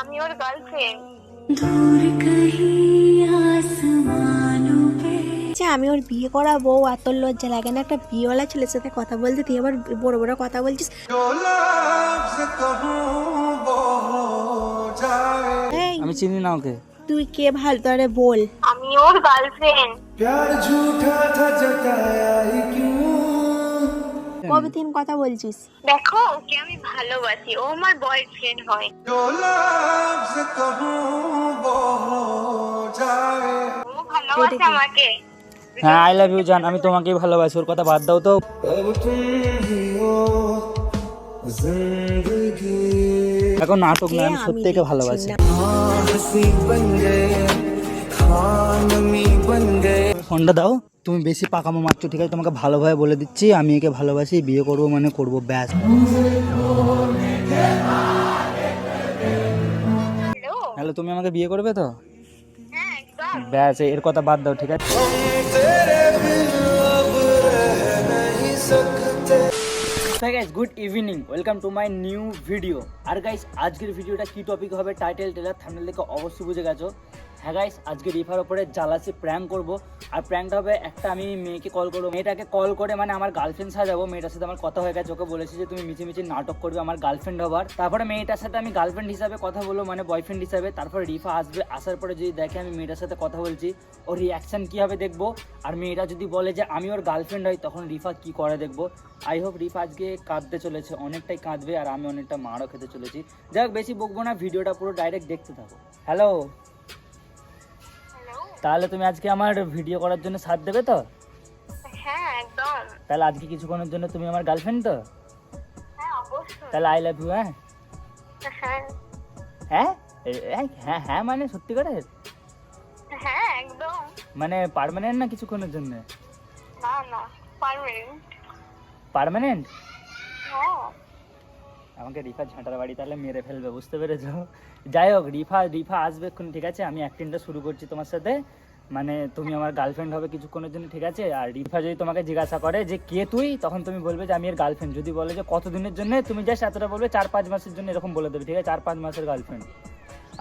আমি ওর গার্লফ্রেন্ড। আচ্ছা, আমি ওর বিয়ে করা বউ, আর তোর লজ্জা লাগে না একটা বিয়েওয়ালা ছেলের সাথে কথা বলতে? তুই আবার বড় বড় কথা বলছিস। এই, আমি চিনি না ওকে। তুই কে ভালো করে বল। আমি ওর গার্লফ্রেন্ড। কবে দিন কথা বলছিস? দেখো, ওকে আমি ভালোবাসি, ও আমার বয়ফ্রেন্ড হয়। ও ভালোবাসে আমাকে। হ্যাঁ, আই লাভ ইউ জান, আমি তোমাকেই ভালোবাসি, ওর কথা বাদ দাও তো। এখন নাটক না, আমি সত্যি একে ভালোবাসি। ফোনটা দাও। তুমি বেশি পাকামো মারছো, ঠিক আছে? তোমাকে ভালোভাবে বলে দিচ্ছি, আমি একে ভালোবাসি, বিয়ে করবো মানে করবো, ব্যাস। হ্যালো। হ্যালো, তুমি আমাকে বিয়ে করবে তো? হ্যাঁ, একদম। ব্যাস, এর কথা বাদ দাও, ঠিক আছে? Hi guys, good evening, welcome to my new video. আর গাইস, আজকের ভিডিওটা কি টপিক হবে টাইটেল টেলার থাম্বনেল দেখে অবশ্যই বুঝে গেছো। হ্যাঁ গাইস, আজকে রিফার ওপরে জ্বালাসি প্র্যাঙ্ক করব। আর প্র্যাঙ্কটা হবে একটা, আমি মেয়েকে কল করবো, মেয়েটাকে কল করে মানে আমার গার্লফ্রেন্ড সাজাবো। মেয়েটার সাথে আমার কথা হয়ে গেছে, ওকে বলেছি যে তুমি মিছিমিছি নাটক করবে আমার গার্লফ্রেন্ড হবার। তারপরে মেয়েটার সাথে আমি গার্লফ্রেন্ড হিসাবে কথা বলবো, মানে বয়ফ্রেন্ড হিসাবে। তারপরে রিফা আসবে, আসার পরে যদি দেখে আমি মেয়েটার সাথে কথা বলছি, ওর রিয়াকশান কী হবে দেখবো। আর মেয়েটা যদি বলে যে আমি ওর গার্লফ্রেন্ড হই, তখন রিফা কি করে দেখবো। আই হোপ রিফা আজকে কাঁদতে চলেছে, অনেকটাই কাঁদবে, আর আমি অনেকটা মারও খেতে চলেছি। যাই হোক, বেশি বকবো না, ভিডিওটা পুরো ডাইরেক্ট দেখতে থাকো। হ্যালো, তাহলে তুমি আজকে আমার ভিডিও করার জন্য সাথ দেবে তো? হ্যাঁ, একদম। তাহলে আজকে কিছুক্ষণের জন্য তুমি আমার গার্লফ্রেন্ড তো? হ্যাঁ, অবশ্যই। তাহলে আই লাভ ইউ। হ্যাঁ হ্যাঁ। হ্যাঁ হ্যাঁ হ্যাঁ, মানে সত্যি করে? হ্যাঁ, একদম। মানে পার্মানেন্ট না কিছুক্ষণের জন্য? না না, পারমানেন্ট। পার্মানেন্ট? হ্যাঁ। আমাকে রিফা ঝাঁটার বাড়ি তাহলে মেরে ফেলবে, বুঝতে পেরেছো? যাই হোক, রিফা আসবে এখন, ঠিক আছে? আমি অ্যাক্টিংটা শুরু করছি তোমার সাথে, মানে তুমি আমার গার্লফ্রেন্ড হবে কিছুক্ষণের জন্য, ঠিক আছে? আর রিফা যদি তোমাকে জিজ্ঞাসা করে যে কে তুই, তখন তুমি বলবে যে আমি এর গার্লফ্রেন্ড। যদি বলে যে কতদিনের জন্য, তুমি জাস্ট এতটা বলবে 4-5 মাসের জন্য, এরকম বলে দেবে, ঠিক আছে? 4-5 মাসের গার্লফ্রেন্ড।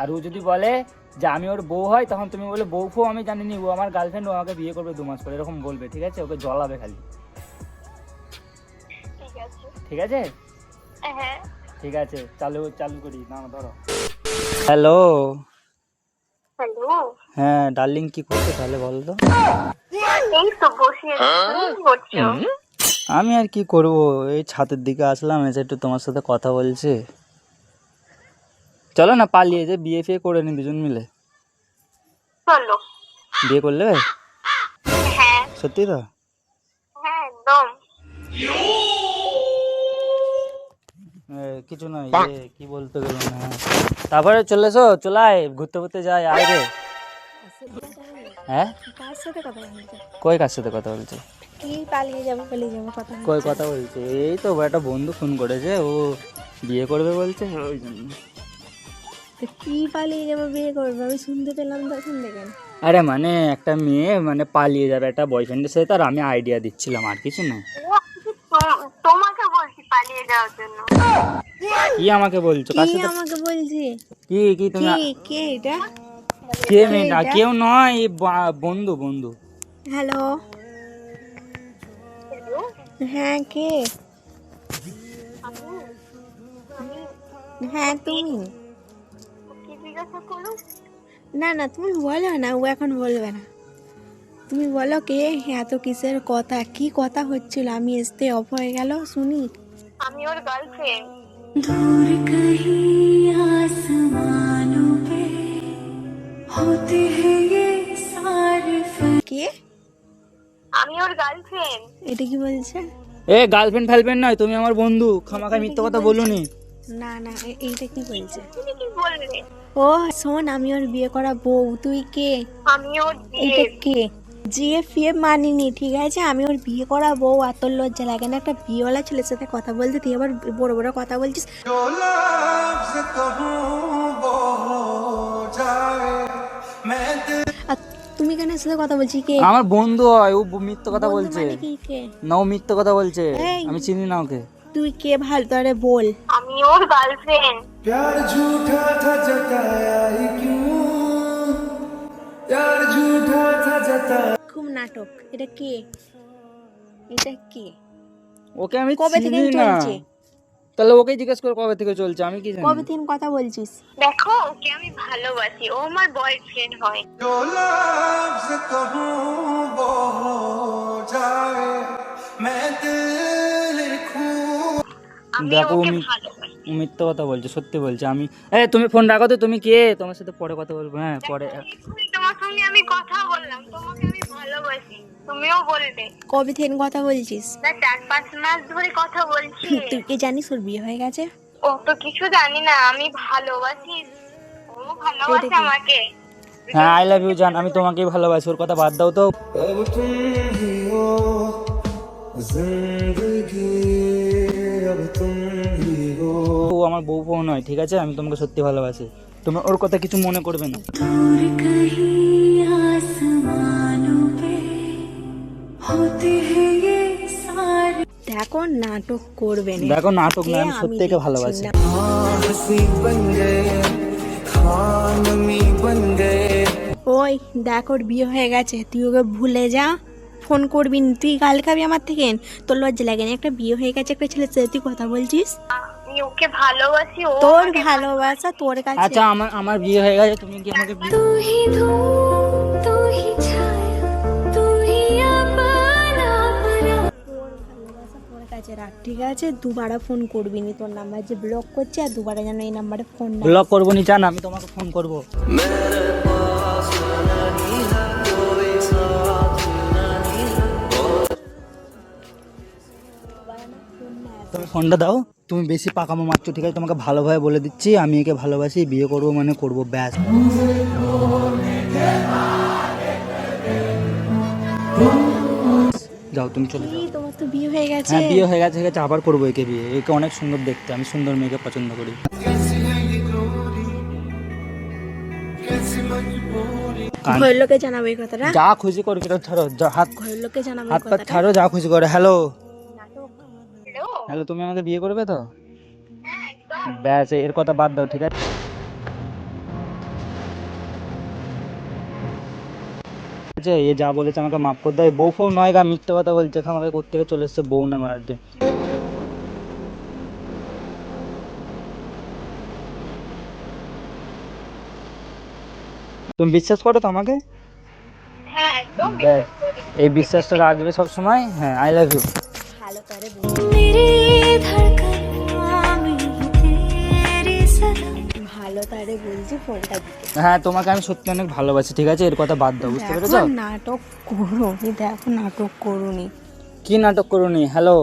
আর ও যদি বলে যে আমি ওর বউ হয়, তখন তুমি বলে বউ ফৌ আমি জানিনি, ও আমার গার্লফ্রেন্ড, ও আমাকে বিয়ে করবে 2 মাস পরে, এরকম বলবে, ঠিক আছে? ওকে জ্বলাবে খালি, ঠিক আছে। ঠিক আছে? হ্যাঁ। ঠিক আছে, চালু করি না, ধরো। হ্যালো। হ্যালো। হ্যাঁ ডার্লিং, কি করছো তাহলে বলো তো? এই তো বসে আছি, তুমি কি করছো? আমি আর কি করব, এই ছাদের দিকে আসলাম, এসে একটু তোমার সাথে কথা বলছি। চলো না পালিয়ে যে বিয়ে ফিয়ে করে নি দুজন মিলে। চলো। বিয়ে করলে? হ্যাঁ। সত্যি তো? হ্যাঁ, একদম। কিছু না, কি বলতে গেল না। তারপরে চলেছো, চলাই ঘুরতে ঘুরতে যাই, আয় রে। হ্যাঁ, কার সাথে কথা বলছিস? কই কার সাথে কথা বলছে? কি পালিয়ে যাবো কথা কই কথা বলছে? এই তো একটা বন্ধু ফোন করেছে, ও বিয়ে করবে বলছে, ওই জন্য। তো কি পালিয়ে যাবো, বিয়ে করবো? আমি শুনতে পেলাম তখন দেখেন। আরে মানে একটা মেয়ে মানে পালিয়ে যাবে একটা বয়ফ্রেন্ডের সাথে, তার আমি আইডিয়া দিচ্ছিলাম, আর কিছু না। তোমাকে বলছি পালিয়ে যাওয়ার জন্য। কি আমাকে বলছো? কার কি সাথে? আমাকে বলছি? কি তুমি? কে এটা? কে মেয়েটা? কেউ নয়, এই বন্ধু। হ্যালো। হ্যালো। হ্যাঁ, কে? আমি আমি হ্যাঁ, তুমি। কি জিজ্ঞাসা করো? না না, তুমি বলো না, ও এখন বলবে না। তুমি বলো কে? এত কিসের কথা, কি কথা হচ্ছিল? আমি আসতে অফ হয়ে গেল, শুনি। আমি ওর গার্লফ্রেন্ড। दूर कहीं आसमानों पे होते हैं ये सारे কে? আমি ওর গার্লফ্রেন্ড। এটা কি বলছে? এ গার্লফ্রেন্ড ফার্লফ্রেন্ড নয়, তুমি আমার বন্ধু, খামাখা মিথ্যা কথা বলুনি। না না, এইটা কি বলছে? তুমি কি বললে? ও শোন, আমি ওর বিয়ে করা বউ, তুই কে? আমি ওর এটা বিয়ে। কে? জিএ ফিএ মানিনি, ঠিক আছে? আমি ওর বিয়ে করা বউ, আর তোর লজ্জা লাগে না একটা বিয়েওয়ালা ছেলের সাথে কথা বলতে? তুই আবার বড় বড় কথা বলছিস। আর তুমি কেন এর সাথে কথা বলছি? কে? আমার বন্ধু হয়, ও মিথ্যা কথা বন্ধু বলছে। মানে কি? কে? না, ও মিথ্যা কথা বলছে, এই। আমি চিনি না ওকে। তুই কে ভালো তারে বল। আমি ওর গার্লফ্রেন্ড। प्यार झूठा था जताया ही क्यों प्यार झूठा था जताया খুব নাটক। এটা কে? এটা কে? ওকে আমি কবে থেকে চিনি না। চলছে? তাহলে ওকে জিজ্ঞেস কর কবে থেকে চলছে, আমি কি জানি। কবে থেকে কথা বলছিস? দেখো ওকে আমি ভালোবাসি, ও আমার বয়ফ্রেন্ড হয়। जो लफ्ज़ कहूँ वो हो जाए मैं दिल लिखूं আমি দেখো ওকে উমি ভালোবাসি। মিথ্যা কথা বলছে, সত্যি বলছে। আমি তুমি ফোন রাখো তো, তুমি কে? তোমার সাথে পরে কথা বলবো। হ্যাঁ পরে। এক্ষুনি তোমার সঙ্গে আমি কথা বললাম, তোমাকে আমি ভালোবাসি, তুমিও বলবে। কবে থেকে কথা বলছিস? না 4-5 মাস ধরে কথা বলছি। তুই কি জানিস ওর বিয়ে হয়ে গেছে? ও তো কিছু জানি না, আমি ভালোবাসি, ও ভালোবাসে এটা কি? আমাকে। হ্যাঁ আই লাভ ইউ জান, আমি তোমাকেই ভালোবাসি, ওর কথা বাদ দাও তো। अब तुम ही हो जिंदगी अब तुम ही हो ও আমার বউ বউ নয়, ঠিক আছে? আমি তোমাকে সত্যি ভালোবাসি, তুমি ওর কথা কিছু মনে করবে না। দেখো নাটক করবে না। দেখো নাটক না, আমি কে সত্যি একে দেখছি ভালোবাসি। না। हंसी बन गए खानमी बन गए ওই দেখ ওর বিয়ে হয়ে গেছে, তুই ওকে ভুলে যা, ফোন করবি না। তুই গাল খাবি আমার থেকে? তোর লজ্জা লাগে না? একটা বিয়ে হয়ে গেছে একটা ছেলের সাথে তুই কথা বলছিস? আমি ওকে ভালোবাসি, ও তোর আমাকে ভালোবাসা তোর কাছে। আচ্ছা আমার বিয়ে হয়ে গেছে, তুমি কি আমাকে তু হি ধূম তু হি ছায়া তু হি আপনা পরা। তোর ভালোবাসা তোর কাছে রাখ, ঠিক আছে? দুবারা ফোন করবি না, তোর নাম্বার যে ব্লক করছে, আর দুবারা যেন এই নাম্বারে ফোন না। ব্লক করবো নি জান, আমি তোমাকে ফোন করবো। তুমি ফোনটা দাও, তুমি বেশি পাকামো মারছো, ঠিক আছে? তোমাকে ভালোভাবে বলে দিচ্ছি, আমি একে ভালোবাসি, বিয়ে করবো মানে করবো, ব্যাস। যাও তুমি চলে যাও। কি, তোমার তো বিয়ে হয়ে গেছে? হ্যাঁ বিয়ে হয়ে গেছে, আবার করবো একে বিয়ে। একে অনেক সুন্দর দেখতে, আমি সুন্দর মেয়েকে পছন্দ করি। ঘরের লোকে জানাবো এই কথাটা? যা খুশি করো, এটা ছাড়ো, যা হাত ঘরের লোকে জানাবো এই হাত পা কথাটা? ছাড়ো, যা খুশি করে। হ্যালো নাটক। হ্যালো। হ্যালো, তুমি আমাকে বিয়ে করবে তো? হ্যাঁ, একদম। ব্যাস এর কথা বাদ দাও, ঠিক আছে? ঠিক আছে, এ যা বলেছে আমাকে মাফ করে দাও। বউ ফৌ নয় গা, মিথ্যে কথা বলছে, আমাকে করতে থেকে চলে এসছে বউ না মারাতে। তুমি বিশ্বাস করো তো আমাকে? হ্যাঁ একদম। ব্যাস এই বিশ্বাসটা রাখবে সব সময়। হ্যাঁ আই লাভ ইউ। ভালো করে বল। মেরে ধড়কন তেরি সনম। ভালো তারে বলছি ফোনটা দিতে। হ্যাঁ তোমাকে আমি সত্যি অনেক ভালোবাসি, ঠিক আছে? এর কথা বাদ দাও, বুঝতে পেরেছো? দেখো নাটক করুনি, দেখো নাটক করুনি, কি নাটক করুনি? হ্যালো,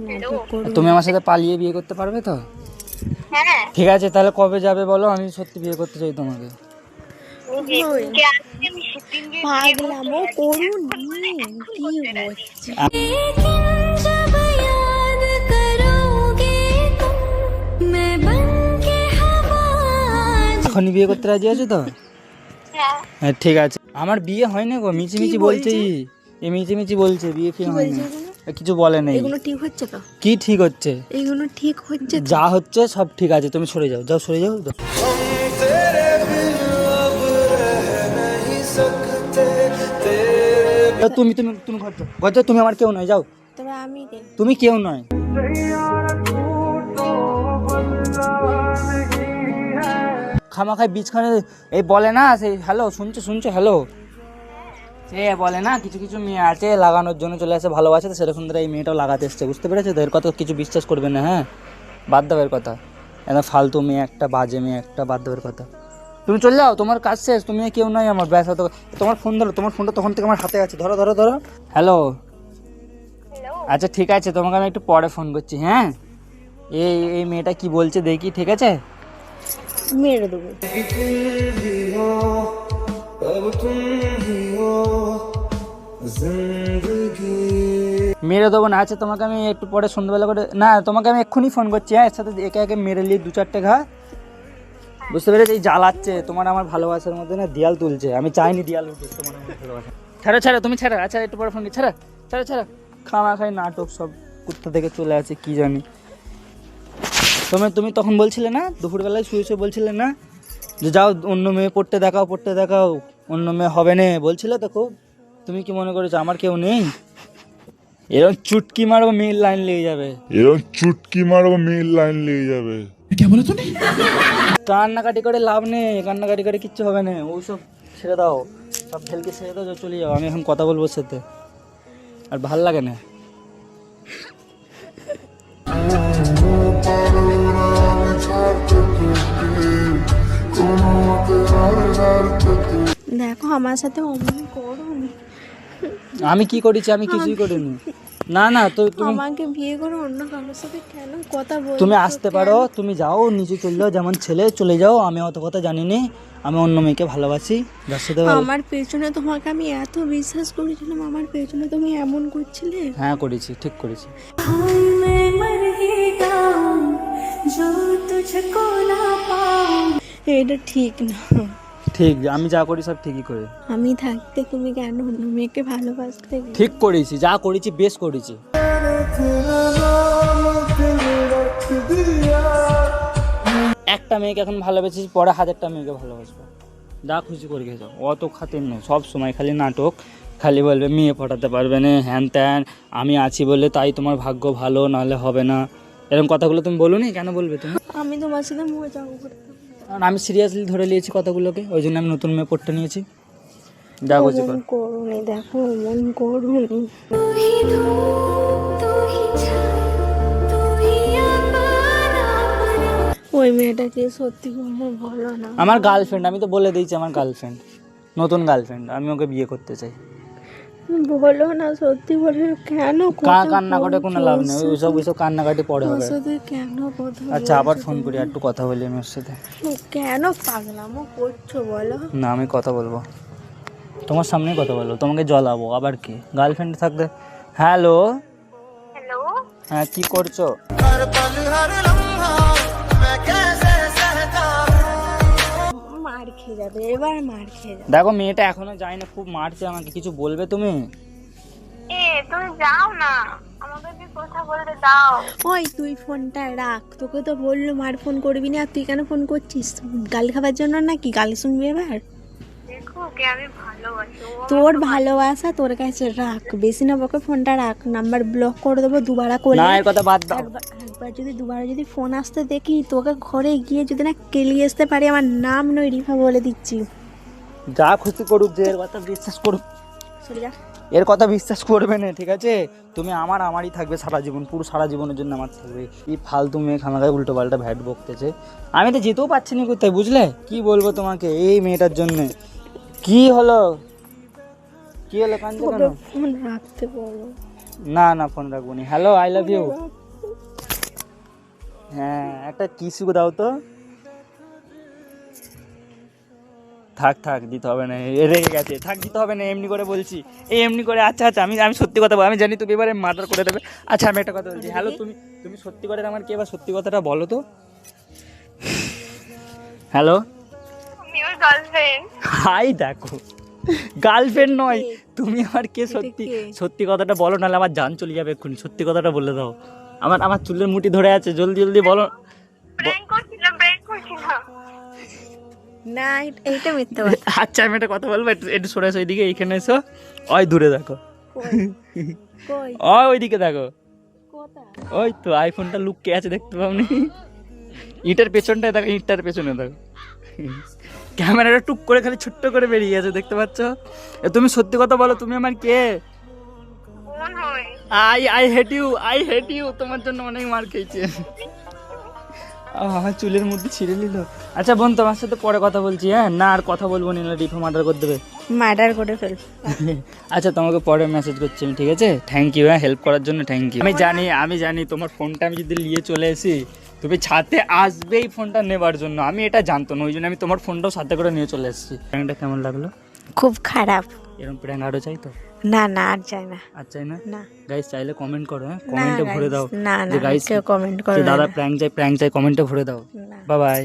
নাটক করুনি। তুমি আমার সাথে পালিয়ে বিয়ে করতে পারবে তো? হ্যাঁ ঠিক আছে, তাহলে কবে যাবে বলো, আমি সত্যি বিয়ে করতে চাই তোমাকে। আমি যেদিনকে আসছি আমি সেদিনকে বিয়ে করতে পাগলামো রাজি। করুনি, এখন কি করতে রাজি। হচ্ছে? जब याद करोगे तुम मैं बन के हवा। এখনই বিয়ে করতে রাজি আছো তো? হ্যাঁ হ্যাঁ ঠিক আছে। আমার বিয়ে হয়নি গো, মিচি মিচি বলছে। এই মিচি মিচি বলছে বিয়ে ফিয়ে কি হয়নি, বলছে এগুলো? কিছু বলে নেই। এগুলো ঠিক হচ্ছে তো? কি ঠিক হচ্ছে? এগুলো ঠিক হচ্ছে তো? যা হচ্ছে সব ঠিক আছে, তুমি সরে যাও, যাও সরে যাও। तेरे बिन अब रह नहीं सकते तेरे তুমি তুমি তুমি ঘর যাও, ঘর যাও, তুমি আমার কেউ নয়, যাও। তবে আমি কে? তুমি কেউ নয়। খামাখাই বীজখানে এই বলে না, সেই হ্যালো শুনছো শুনছো হ্যালো, সে বলে না কিছু কিছু মেয়ে আছে লাগানোর জন্য চলে আসে, ভালোবাসে তো, সেরকম ধরে এই মেয়েটাও লাগাতে এসছে, বুঝতে পেরেছো তো? এর কথা কিছু বিশ্বাস করবে না, হ্যাঁ বাদ দাও এর কথা। একদম ফালতু মেয়ে একটা, বাজে মেয়ে একটা, বাদ দাও এর কথা। তুমি চলে যাও, তোমার কাজ শেষ, তুমি কেউ নয় আমার, ব্যাস হতো। তোমার ফোন ধরো, তোমার ফোনটা তখন থেকে আমার হাতে আছে, ধরো ধরো ধরো। Hello, hello. আচ্ছা ঠিক আছে, তোমাকে আমি একটু পরে ফোন করছি। হ্যাঁ এই এই মেয়েটা কি বলছে দেখি, ঠিক আছে? মেরে দেবো। अब तुम ही हो जिंदगी মেরে দেবো না। আচ্ছা তোমাকে আমি একটু পরে সন্ধ্যাবেলা করে, না তোমাকে আমি এক্ষুনি ফোন করছি। হ্যাঁ এর সাথে একে একে মেরে নিয়ে 2-4টে ঘা, বুঝতে পেরেছি? জ্বালাচ্ছে তোমার আমার ভালোবাসার মধ্যে না, দেয়াল তুলছে। আমি চাইনি দেয়াল উঠুক তোমার আমার ভালোবাসা। ছাড়ো ছাড়ো, তুমি ছাড়ো। আচ্ছা একটু পরে ফোন করছি, ছাড়া ছাড়া ছাড়া, খামা খাই নাটক সব। কোথা থেকে চলে আসে কি জানি। তুমি তখন বলছিলে না, দুপুরবেলায় শুয়ে বলছিলে না যে যাও অন্য মেয়ে পড়তে দেখাও, অন্য মেয়ে হবে না বলছিলে তো খুব। তুমি কি মনে করেছো আমার কেউ নেই? এরকম চুটকি মারবো মেয়ের লাইন লেগে যাবে। কান্নাকাটি করে লাভ নেই, কান্নাকাটি করে কিচ্ছু হবে না, ওইসব ছেড়ে দাও, সব ঢেলকে ছেড়ে দাও, চলে যাও। আমি এখন কথা বলবো ওর সাথে, আর ভাল লাগে না। দেখো আমার সাথে অমন করো না। আমি কি করেছি? আমি কিছুই করিনি। না না, তো তুমি আমাকে বিয়ে করে অন্য কারোর সাথে কেন কথা বলছো? তুমি আসতে পারো, তুমি যাও নিচে চলে যাও, যেমন ছেলে চলে যাও। আমি অত কথা জানি না, আমি অন্য মেয়েকে ভালোবাসি, যার সাথে আমার পেছনে তোমাকে আমি এত বিশ্বাস করেছিলাম, আমার পেছনে তুমি এমন করছিলে। হ্যাঁ করেছি, ঠিক করেছি। এটা ঠিক না। ঠিক, আমি যা করি সব ঠিকই করি। আমি থাকতে তুমি কেন অন্য মেয়েকে ভালোবাসতে? ঠিক করেছি, যা করেছি বেশ করেছি। একটা মেয়েকে এখন ভালোবেসেছি, পরে 1000টা মেয়েকে ভালোবাসবো, যা খুশি করে গেছো। অত খাতির নেই, সব সময় খালি নাটক, খালি বলবে মেয়ে পটাতে পারবে না, হ্যান ত্যান, আমি আছি বলে তাই তোমার ভাগ্য ভালো, নাহলে হবে না, এরকম কথাগুলো তুমি বলো নি। কেন বলবে তুমি? আমি তোমার সাথে মজা করতাম, কারণ আমি সিরিয়াসলি ধরে নিয়েছি কথাগুলোকে, ওই জন্য আমি নতুন মেয়ে পড়তে নিয়েছি। যা করছি কর। করুনি, দেখো মন করুনি। ওই মেয়েটাকে সত্যি করে বলো না। আমার গার্লফ্রেন্ড, আমি তো বলে দিয়েছি আমার গার্লফ্রেন্ড, নতুন গার্লফ্রেন্ড, আমি ওকে বিয়ে করতে চাই। বলো না, সত্যি বলে। কেন কান্না করে কোনো লাভ নেই, ওইসব কান্নাকাটি পরে হবে। কেন কথা? আচ্ছা আবার ফোন করি, একটু কথা বলি আমি ওর সাথে। কেন পাগলামো করছো বলো? না আমি কথা বলবো, তোমার সামনেই কথা বলবো, তোমাকে জ্বলাবো আবার কি, গার্লফ্রেন্ড থাকতে। হ্যালো হ্যালো, হ্যাঁ, কি করছো? মার খেয়ে যাবে, এবার মার খেয়ে যাবে। দেখো মেয়েটা এখনো যায় না, খুব মারছে আমাকে, কিছু বলবে তুমি? তুমি যাও না, আমাকে কি কথা বলতে দাও। ওই তুই ফোনটা রাখ, তোকে তো বললো মার ফোন করবি না, আর তুই কেন ফোন করছিস? গাল খাবার জন্য নাকি? গাল শুনবি এবার? দেখো ওকে আমি ভালোবাসি, তোর ভালোবাসা তোর কাছে রাখ, বেশি না বকে, ফোনটা রাখ, নাম্বার ব্লক করে দেবো দুবারা না করলে। এর কথা বাদ দাও। একবার যদি দুবারা যদি ফোন আসতে দেখি, তোকে ঘরে গিয়ে যদি না কেলিয়ে আসতে পারি, আমার নাম নয় রিফা বলে দিচ্ছি। যা খুশি করুক, যে এর কথা বিশ্বাস করুক, সরে যা। এর কথা বিশ্বাস করবে না, ঠিক আছে? তুমি আমারই থাকবে সারা জীবন, পুরো সারা জীবনের জন্য আমার থাকবে। এই ফালতু মেয়ে খামাখায় উল্টো পাল্টা ভ্যাট বকতেছে, আমি তো যেতেও পারছি না কোথায়, বুঝলে? কি বলবো তোমাকে এই মেয়েটার জন্য। কি হলো কান্দে কেন? ফোন রাখতে বলো। না না ফোন রাখবো নি। Hello, I love you. হ্যাঁ একটা কিসু দাও তো। থাক দিতে হবে না, রেগে গেছে, থাক দিতে হবে না, এমনি করে বলছি, এমনি করে। আচ্ছা আমি সত্যি কথা বলবো, আমি জানি তুমি এবারে মার্ডার করে দেবে। আচ্ছা আমি একটা কথা বলছি। হ্যালো, তুমি সত্যি করে আমার কে, এবার সত্যি কথাটা বলো তো। হ্যালো, আমি ওর গার্লফ্রেন্ড। হাই দেখো, গার্লফ্রেন্ড নয়, তুমি আমার কে? সত্যি কথাটা বলো, নাহলে আমার জান চলে যাবে এক্ষুনি। সত্যি কথাটা বলে দাও। আমার চুলের মুঠি ধরে আছে, জলদি বলো। প্র্যাঙ্ক করছিলাম। না এইটা মিথ্যা কথা। আচ্ছা আমি একটা কথা বলবো, একটু সরে এসো এইদিকে, এইখানে এসো, ওই দূরে দেখো, কই ওইদিকে দেখো, কোথা? ওই তো আইফোনটা লুকিয়ে আছে, দেখতে পাওনি? ইটার পেছনটায় দেখো, ইটটার পেছনে দেখো, ক্যামেরাটা টুক করে খালি ছোট্ট করে বেরিয়ে আছে, দেখতে পাচ্ছ? তুমি সত্যি কথা বলো, তুমি আমার কে? বোন হয়। আই হেট ইউ, তোমার জন্য অনেক মার খেয়েছি। আমার চুলের মধ্যে ছিঁড়ে নিল। আচ্ছা বোন, তোমার সাথে পরে কথা বলছি, হ্যাঁ? না আর কথা বলবো না, রিফা মার্ডার করে দেবে। মার্ডার করে ফেল। আচ্ছা তোমাকে পরে মেসেজ করছি আমি, ঠিক আছে? থ্যাংক ইউ, হ্যাঁ, হেল্প করার জন্য থ্যাংক ইউ। আমি জানি তোমার ফোনটা আমি যদি নিয়ে চলে আসি, তুমি ছাতে আসবেই ফোনটা নেবার জন্য, আমি এটা জানতো না, ওই জন্য আমি তোমার ফোনটাও সাথে করে নিয়ে চলে এসেছি। প্র্যাঙ্কটা কেমন লাগলো? খুব খারাপ। এরকম প্র্যাঙ্ক আরও চাই তো? না আর চাই না। আর চাই না? না গাইস চাইলে কমেন্ট করো, হ্যাঁ, কমেন্টে ভরে দাও। না যে গাইস কেউ কমেন্ট করো দাদা প্র্যাঙ্ক চাই কমেন্টে ভরে দাও। Bye bye.